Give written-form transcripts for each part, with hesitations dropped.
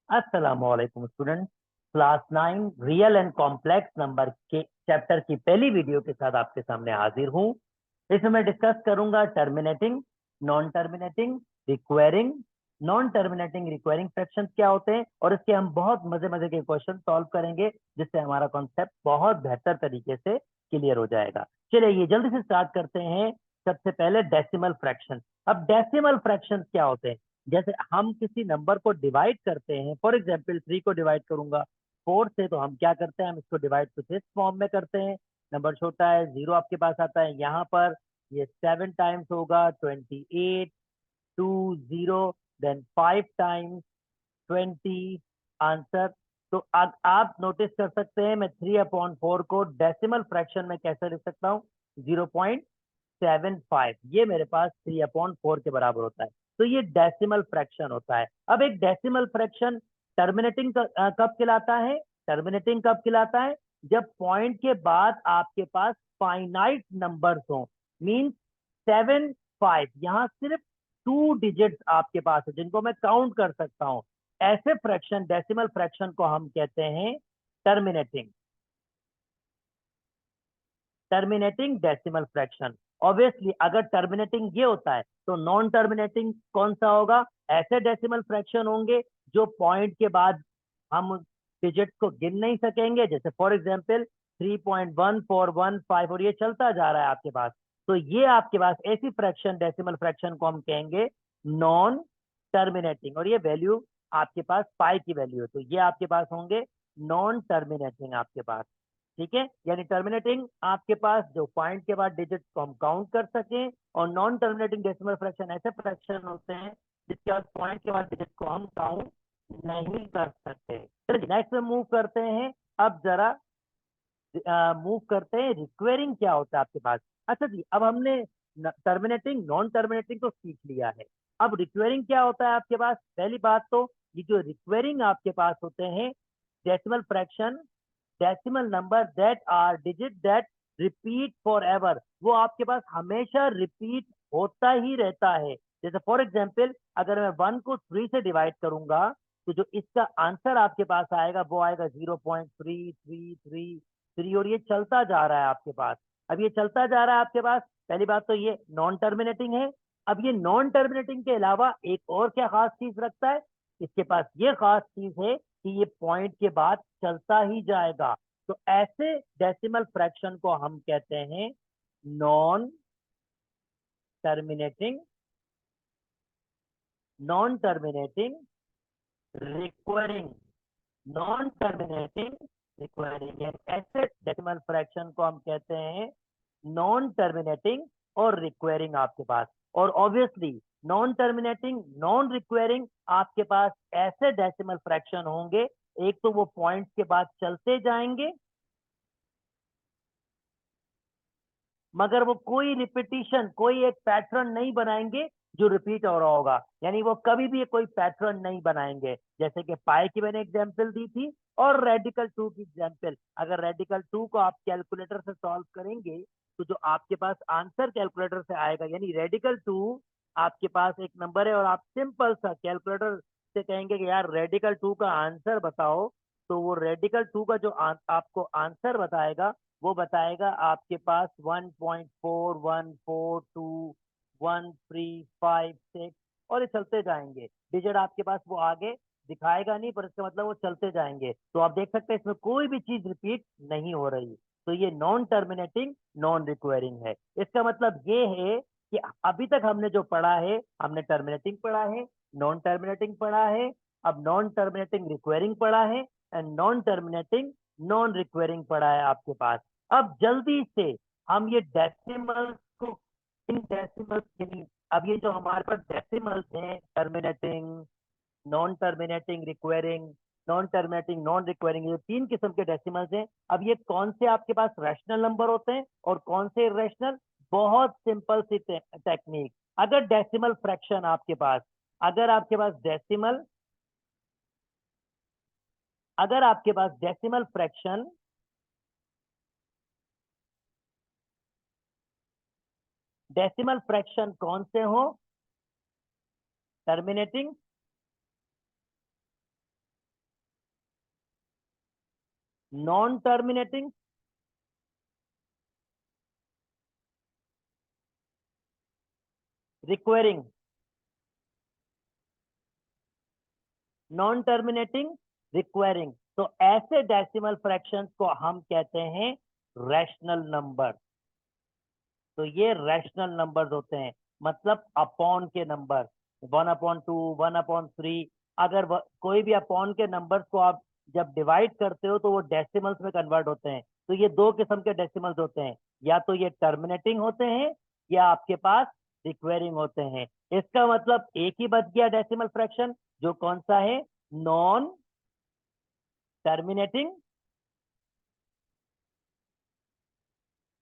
अस्सलामुअलैकुम student. Class 9 real and complex number के chapter की पहली वीडियो के साथ आपके सामने हाजिर हूं। इसमें मैं डिस्कस करूंगा terminating, non terminating, requiring. Non terminating requiring fractions क्या होते हैं और इसके हम बहुत मजे मजे के क्वेश्चन सॉल्व करेंगे, जिससे हमारा कॉन्सेप्ट बहुत बेहतर तरीके से क्लियर हो जाएगा। चलिए ये जल्दी से स्टार्ट करते हैं। सबसे पहले डेसिमल फ्रैक्शन। अब डेसिमल फ्रैक्शन क्या होते हैं? जैसे हम किसी नंबर को डिवाइड करते हैं, फॉर एग्जाम्पल 3 को डिवाइड करूंगा 4 से, तो हम क्या करते हैं, हम इसको डिवाइड कुछ इस फॉर्म में करते हैं। नंबर छोटा है, 0 आपके पास आता है यहाँ पर, ये 7 टाइम्स होगा 28, 2 0, देन 5 टाइम्स 20 आंसर। तो अब आप नोटिस कर सकते हैं मैं 3/4 को डेसिमल फ्रैक्शन में कैसे लिख सकता हूँ, 0.75। ये मेरे पास 3/4 के बराबर होता है। तो ये डेसिमल फ्रैक्शन होता है। अब एक डेसिमल फ्रैक्शन टर्मिनेटिंग कब कहलाता है? टर्मिनेटिंग कब कहलाता है? जब पॉइंट के बाद आपके पास फाइनाइट नंबर्स हो, मीन 7 5, यहां सिर्फ 2 डिजिट्स आपके पास है जिनको मैं काउंट कर सकता हूं। ऐसे फ्रैक्शन, डेसिमल फ्रैक्शन को हम कहते हैं terminating. Terminating decimal fraction. Obviously अगर टर्मिनेटिंग ये होता है तो नॉन टर्मिनेटिंग कौन सा होगा? ऐसे डेसिमल फ्रैक्शन होंगे जो पॉइंट के बाद हम डिजिट को गिन नहीं सकेंगे, जैसे फॉर एग्जांपल 3.1415 और ये चलता जा रहा है आपके पास। तो ये आपके पास ऐसी फ्रैक्शन, डेसिमल फ्रैक्शन को हम कहेंगे नॉन टर्मिनेटिंग, और ये वैल्यू आपके पास पाई की वैल्यू है, तो ये आपके पास होंगे नॉन टर्मिनेटिंग आपके पास। ठीक है, यानी टर्मिनेटिंग आपके पास जो पॉइंट के बाद डिजिट को हम काउंट कर सकें, और नॉन टर्मिनेटिंग डेसिमल फ्रैक्शन ऐसे फ्रैक्शन होते हैं जिसके बाद पॉइंट के बाद डिजिट को हम काउंट नहीं कर सकते। चलिए नेक्स्ट में मूव करते हैं। अब जरा मूव करते हैं, रिक्वेरिंग क्या होता है आपके पास। अच्छा जी, अब हमने टर्मिनेटिंग नॉन टर्मिनेटिंग तो सीख लिया है। अब रिक्वेरिंग क्या होता है आपके पास? पहली बात तो ये जो रिक्वेरिंग आपके पास होते हैं decimal fraction, decimal number that are digit that repeat forever, वो आपके पास हमेशा रिपीट होता ही रहता है। जैसे फॉर एग्जाम्पल अगर मैं 1 को 3 से डिवाइड करूंगा तो जो इसका आंसर आपके पास आएगा वो आएगा 0.3333, और ये चलता जा रहा है आपके पास। अब ये चलता जा रहा है आपके पास, पहली बात तो ये नॉन टर्मिनेटिंग है। अब ये नॉन टर्मिनेटिंग के अलावा एक और क्या खास चीज रखता है? इसके पास ये खास चीज है कि ये पॉइंट के बाद चलता ही जाएगा। तो ऐसे डेसिमल फ्रैक्शन को हम कहते हैं non terminating, non terminating requiring, non terminating requiring. ऐसे डेसिमल फ्रैक्शन को हम कहते हैं नॉन टर्मिनेटिंग और रिक्वायरिंग आपके पास। और obviously non terminating, non requiring आपके पास ऐसे डेसिमल फ्रैक्शन होंगे, एक तो वो पॉइंट के बाद चलते जाएंगे मगर वो कोई रिपीटिशन, कोई एक पैटर्न नहीं बनाएंगे जो रिपीट हो रहा होगा, यानी वो कभी भी कोई पैटर्न नहीं बनाएंगे। जैसे कि पाई की मैंने एग्जांपल दी थी, और रेडिकल 2 की एग्जांपल। अगर रेडिकल 2 को आप कैलकुलेटर से सॉल्व करेंगे तो जो आपके पास आंसर कैलकुलेटर से आएगा, यानी रेडिकल 2 आपके पास एक नंबर है और आप सिंपल सा कैलकुलेटर से कहेंगे कि यार रेडिकल 2 का आंसर बताओ, तो वो रेडिकल 2 का जो आपको आंसर बताएगा वो बताएगा आपके पास 1.41421356, और ये चलते जाएंगे। डिजिट आपके पास वो आगे दिखाएगा नहीं, पर इसका मतलब वो चलते जाएंगे। तो आप देख सकते हैं इसमें कोई भी चीज रिपीट नहीं हो रही। तो ये नॉन टर्मिनेटिंग, नॉन रिक्वायरिंग है। इसका मतलब ये है कि अभी तक हमने जो पढ़ा है, हमने टर्मिनेटिंग पढ़ा है, नॉन टर्मिनेटिंग पढ़ा है, अब नॉन टर्मिनेटिंग रिक्वायरिंग पढ़ा है, and non terminating non requiring पढ़ा है आपके पास। अब जल्दी से हम ये डेसिमल्स को, इन डेसिमल्स के लिए, अब ये जो हमारे पास डेसिमल्स हैं terminating, non terminating requiring, non terminating non requiring, ये 3 किस्म के डेसिमल्स हैं। अब ये कौन से आपके पास रैशनल नंबर होते हैं और कौन से इरेशनल? बहुत सिंपल सी टेक्निक। अगर डेसिमल फ्रैक्शन आपके पास, अगर आपके पास डेसिमल, अगर आपके पास डेसिमल फ्रैक्शन, डेसिमल फ्रैक्शन कौन से हो? Terminating, non terminating, requiring, non terminating, requiring. तो ऐसे डेसिमल फ्रैक्शंस को हम कहते हैं रैशनल नंबर। तो ये रैशनल नंबर्स होते हैं, मतलब अपॉन के नंबर, 1/2, 1/3। अगर कोई भी अपॉन के नंबर्स को आप जब डिवाइड करते हो तो वो डेसिमल्स में कन्वर्ट होते हैं। तो ये दो किस्म के डेसिमल्स होते हैं, या तो ये टर्मिनेटिंग होते हैं या आपके पास रिक्वायरिंग होते हैं। इसका मतलब एक ही बच गया डेसिमल फ्रैक्शन, जो कौन सा है? Non terminating,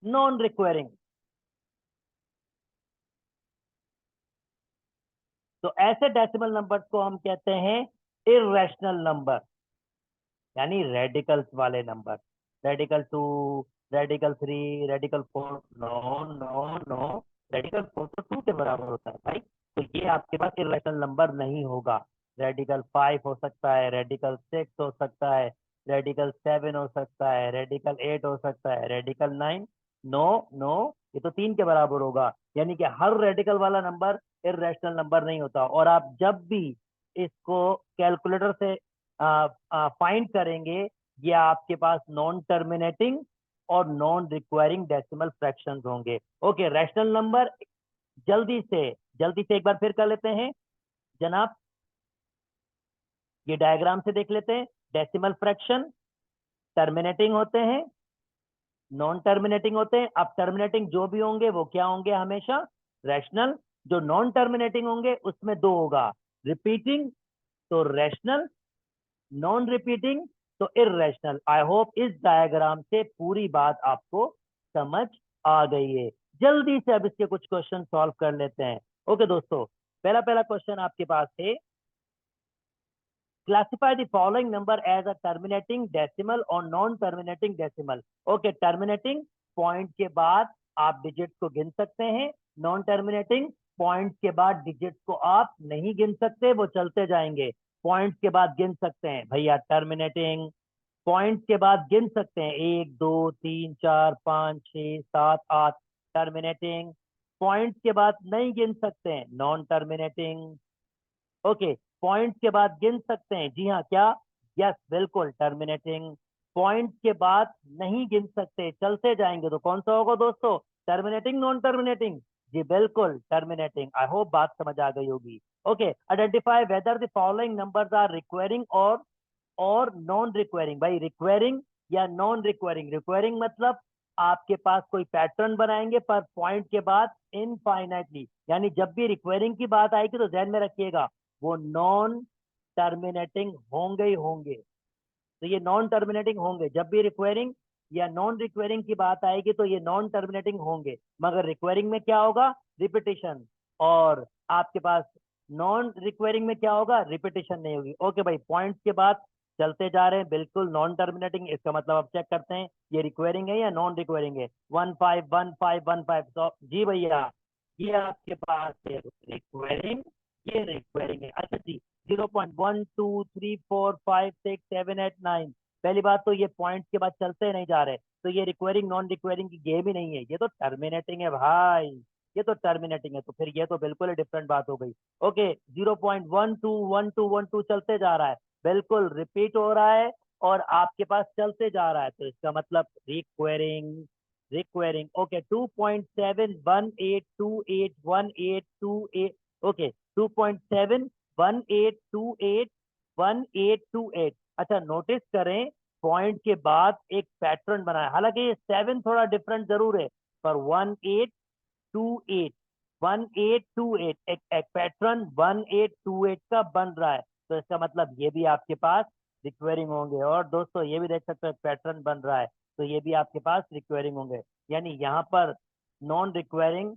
non recurring. तो ऐसे डेसिमल नंबर्स को हम कहते हैं इर्रेशनल नंबर, यानी रेडिकल्स वाले नंबर। Radical 2, radical 3, radical 4। No no no, radical 4 तो 2 के बराबर होता है भाई। तो ये आपके पास इर्रेशनल नंबर नहीं होगा। रेडिकल 5 हो सकता है, रेडिकल 6 हो सकता है, रेडिकल 7 हो सकता है, रेडिकल 8 हो सकता है, रेडिकल 9। नो नो, ये तो 3 के बराबर होगा। यानी कि हर रेडिकल वाला नंबर इर्रेशनल नंबर नहीं होता। और आप जब भी इसको कैलकुलेटर से फाइंड करेंगे, ये आपके पास नॉन टर्मिनेटिंग और नॉन रिक्वायरिंग डेसिमल फ्रैक्शंस होंगे। ओके, रैशनल नंबर जल्दी से एक बार फिर कर लेते हैं जनाब। ये डायग्राम से देख लेते हैं। डेसिमल फ्रैक्शन टर्मिनेटिंग होते हैं, नॉन टर्मिनेटिंग होते हैं। अब टर्मिनेटिंग जो भी होंगे वो क्या होंगे? हमेशा रैशनल। जो नॉन टर्मिनेटिंग होंगे उसमें दो होगा, रिपीटिंग तो रैशनल, नॉन रिपीटिंग तो इर्रेशनल। आई होप इस डायग्राम से पूरी बात आपको समझ आ गई है। जल्दी से अब इसके कुछ क्वेश्चन सॉल्व कर लेते हैं। ओके दोस्तों, पहला पहला क्वेश्चन आपके पास है, classify the following number as a terminating decimal और non terminating decimal. Okay, terminating point के बाद आप डिजिट्स को गिन सकते हैं, नॉन टर्मिनेटिंग पॉइंट के बाद डिजिट्स को आप नहीं गिन सकते, वो चलते जाएंगे। पॉइंट के बाद गिन सकते हैं भैया टर्मिनेटिंग, पॉइंट के बाद गिन सकते हैं 1 2 3 4 5 6 7 8, टर्मिनेटिंग। पॉइंट के बाद नहीं गिन सकते हैं, नॉन टर्मिनेटिंग। ओके, पॉइंट के बाद गिन सकते हैं, जी हाँ क्या? यस बिल्कुल, टर्मिनेटिंग। पॉइंट के बाद नहीं गिन सकते, चलते जाएंगे, तो कौन सा होगा दोस्तों? Terminating, non terminating? जी बिल्कुल टर्मिनेटिंग। आई होप बात समझ आ गई होगी। Okay, identify whether the following numbers are recurring और नॉन रिक्वायरिंग। भाई रिक्वायरिंग या नॉन रिक्वायरिंग? रिक्वायरिंग मतलब आपके पास कोई पैटर्न बनाएंगे पर पॉइंट के बाद इनफाइनाइटली, यानी जब भी रिक्वायरिंग की बात आएगी तो ध्यान में रखिएगा वो नॉन टर्मिनेटिंग होंगे ही होंगे। तो ये नॉन टर्मिनेटिंग होंगे, जब भी रिक्वायरिंग या नॉन रिक्वायरिंग की बात आएगी तो ये नॉन टर्मिनेटिंग होंगे। मगर रिक्वायरिंग में क्या होगा? रिपीटिशन। और आपके पास नॉन रिक्वायरिंग में क्या होगा? रिपीटिशन नहीं होगी। ओके भाई, पॉइंट्स के बाद चलते जा रहे हैं, बिल्कुल नॉन टर्मिनेटिंग। इसका मतलब अब चेक करते हैं ये रिक्वायरिंग है या नॉन रिक्वायरिंग है। 1 5 1 5 1 5, तो जी भैया ये आपके पास है रिक्वायरिंग, ये रिक्वायरिंग है। अच्छा जी, 0.1 2 3 4 5 6 7 8 9। पहली बात तो ये पॉइंट के बाद चलते नहीं जा रहे, तो ये रिक्वायरिंग नॉन रिक्वायरिंग की गेम ही नहीं है, ये तो टर्मिनेटिंग है भाई। ये तो टर्मिनेटिंग है, तो फिर ये तो बिल्कुल ही डिफरेंट बात हो गई। ओके, 0.12 1 2 1 2 चलते जा रहा है, बिल्कुल रिपीट हो रहा है और आपके पास चलते जा रहा है, तो इसका मतलब रिक्वायरिंग, रिक्वायरिंग। ओके, 2.7 1 8 2 8 1 8 2 8। ओके, 2.7 1 8 2 8 1 8 2 8। अच्छा, नोटिस करें पॉइंट के बाद एक पैटर्न बना है, हालांकि ये 7 थोड़ा डिफरेंट जरूर है, पर 1 8 2 8, 1 8 2 8 एक पैटर्न 1 8 2 8 का बन रहा है। तो इसका मतलब ये भी आपके पास रिक्वायरिंग होंगे। और दोस्तों ये भी देख सकते हैं पैटर्न बन रहा है, तो ये भी आपके पास रिक्वायरिंग होंगे। यानी यहाँ पर नॉन रिक्वायरिंग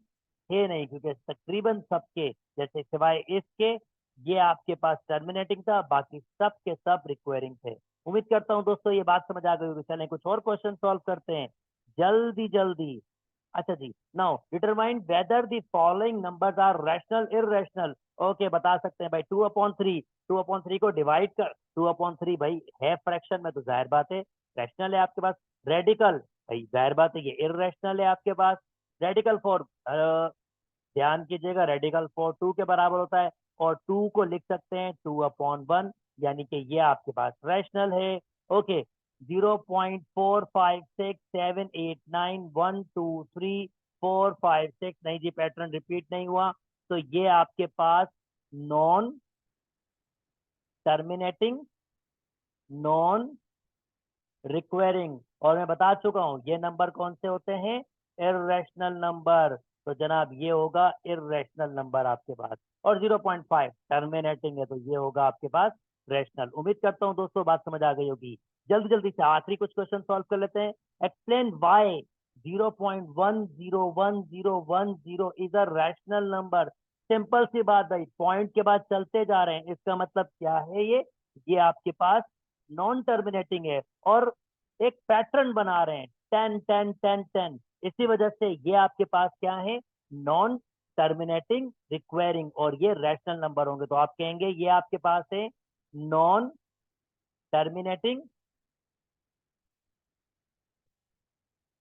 है नहीं, क्योंकि तकरीबन सबके, जैसे सिवाय इसके, ये आपके पास टर्मिनेटिंग था, बाकी सब के सब रिक्वायरिंग थे। उम्मीद करता हूँ दोस्तों ये बात समझ आ गई होगी। चलें कुछ और क्वेश्चन सॉल्व करते हैं जल्दी जल्दी। अच्छा जी, now determine whether the following numbers are rational irrational. Okay, बता सकते हैं भाई 2/3। 2/3 को डिवाइड कर, 2/3 भाई है फ्रैक्शन में तो जाहिर बात है रैशनल है आपके पास। रेडिकल, भाई जाहिर बात है ये इर्रेशनल है आपके पास। रेडिकल फॉर, ध्यान कीजिएगा, रेडिकल फॉर 2 के बराबर होता है, और 2 को लिख सकते हैं 2/1, यानी कि ये आपके पास रैशनल है। ओके, 0.456789123456, नहीं जी पैटर्न रिपीट नहीं हुआ, तो ये आपके पास नॉन टर्मिनेटिंग, नॉन रिक्वायरिंग, और मैं बता चुका हूं ये नंबर कौन से होते हैं, इर्रेशनल नंबर। तो जनाब ये होगा इर्रेशनल नंबर आपके पास, और 0.5 टर्मिनेटिंग है, तो ये होगा आपके पास रैशनल। उम्मीद करता हूं दोस्तों बात समझ आ गई होगी। जल्दी जल्दी से आखिरी कुछ क्वेश्चन सॉल्व कर लेते हैं। Explain why 0.101010 is a rational number. Simple सी बात भाई, पॉइंट के बाद चलते जा रहे हैं, इसका मतलब क्या है, ये आपके पास नॉन टर्मिनेटिंग है, और एक पैटर्न बना रहे हैं 10 10 10 10, इसी वजह से ये आपके पास क्या है, नॉन टर्मिनेटिंग रिक्वायरिंग, और ये रैशनल नंबर होंगे। तो आप कहेंगे ये आपके पास है नॉन टर्मिनेटिंग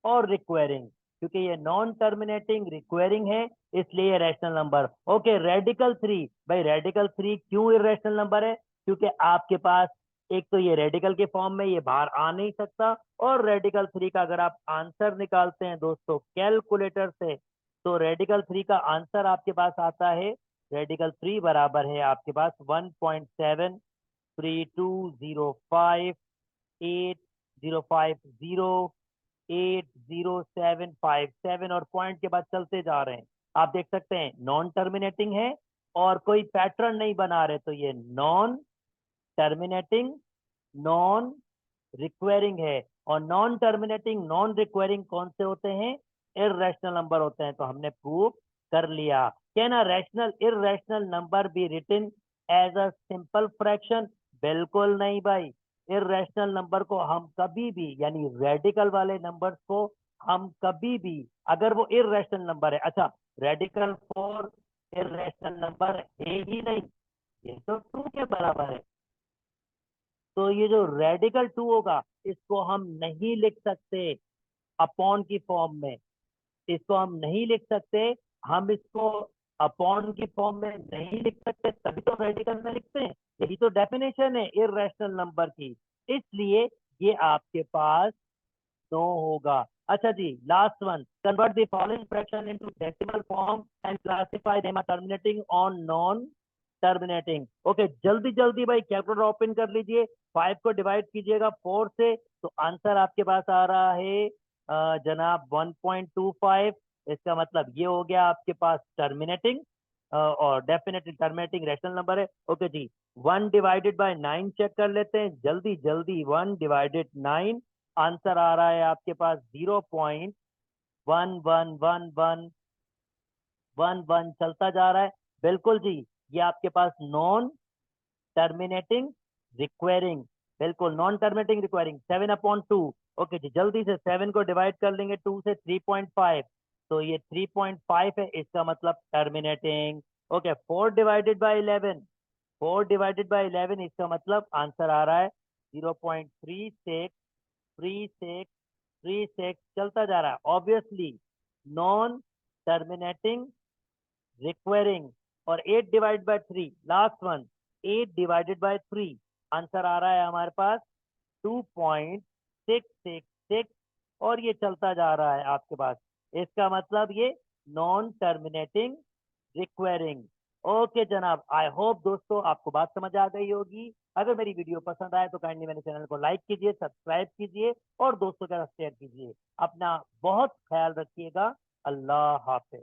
और रिक्वायरिंग, क्योंकि ये नॉन टर्मिनेटिंग रिक्वायरिंग है, इसलिए रैशनल नंबर। ओके, रेडिकल 3, भाई रेडिकल 3 क्यों इरेशनल नंबर है, क्योंकि आपके पास एक तो ये रेडिकल के फॉर्म में ये बाहर आ नहीं सकता, और रेडिकल 3 का अगर आप आंसर निकालते हैं दोस्तों कैलकुलेटर से, तो रेडिकल 3 का आंसर आपके पास आता है, रेडिकल 3 बराबर है आपके पास 1.73205805080757, और पॉइंट के बाद चलते जा रहे हैं। आप देख सकते हैं नॉन टर्मिनेटिंग है और कोई पैटर्न नहीं बना रहे, तो ये नॉन टर्मिनेटिंग, नॉन रिक्वायरिंग है। और नॉन टर्मिनेटिंग, नॉन रिक्वायरिंग कौन से होते हैं, इररेशनल नंबर होते हैं। तो हमने प्रूव कर लिया। Can a rational irrational number be written as a simple fraction? बिल्कुल नहीं भाई, इररेशनल नंबर को हम कभी भी, यानी रेडिकल वाले नंबर्स को हम कभी भी, अगर वो इररेशनल नंबर है, अच्छा रेडिकल फॉर इररेशनल नंबर है ही नहीं, ये तो 2 के बराबर है, तो ये जो रेडिकल 2 होगा इसको हम नहीं लिख सकते अपॉन की फॉर्म में, इसको हम नहीं लिख सकते, हम इसको अपॉन की फॉर्म में नहीं लिख सकते, तभी तो रेडिकल में लिखते हैं। यही तो डेफिनेशन है इररेशनल नंबर की, इसलिए ये आपके पास नो होगा। अच्छा जी, last one, convert the following fraction into decimal form and classify them terminating और नॉन टर्मिनेटिंग। ओके, जल्दी जल्दी भाई कैलकुलेटर ओपन कर लीजिए, 5 को डिवाइड कीजिएगा 4 से, तो आंसर आपके पास आ रहा है जनाब 1.25। इसका मतलब ये हो गया आपके पास टर्मिनेटिंग, और डेफिनेटली टर्मिनेटिंग रैशनल नंबर है। ओके जी, 1/9 चेक कर लेते हैं जल्दी जल्दी, 1/9, आंसर आ रहा है आपके पास 0.111111 चलता जा रहा है। बिल्कुल जी, ये आपके पास नॉन टर्मिनेटिंग रिक्वायरिंग, बिल्कुल नॉन टर्मिनेटिंग रिक्वायरिंग 7/2। ओके जी, जल्दी से 7 को डिवाइड कर लेंगे 2 से, 3.5, तो ये 3.5 है, इसका मतलब टर्मिनेटिंग। ओके, 4/11, 4/11, इसका मतलब आंसर आ रहा है 0.363636 चलता जा रहा है, ऑब्वियसली नॉन टर्मिनेटिंग रिक्वायरिंग। और 8/3, लास्ट वन, 8/3, आंसर आ रहा है हमारे पास 2.666, और ये चलता जा रहा है आपके पास, इसका मतलब ये नॉन टर्मिनेटिंग रिक्वायरिंग। ओके जनाब, आई होप दोस्तों आपको बात समझ आ गई होगी। अगर मेरी वीडियो पसंद आए तो काइंडली मेरे चैनल को लाइक कीजिए, सब्सक्राइब कीजिए, और दोस्तों के साथ शेयर कीजिए। अपना बहुत ख्याल रखिएगा। अल्लाह हाफिज।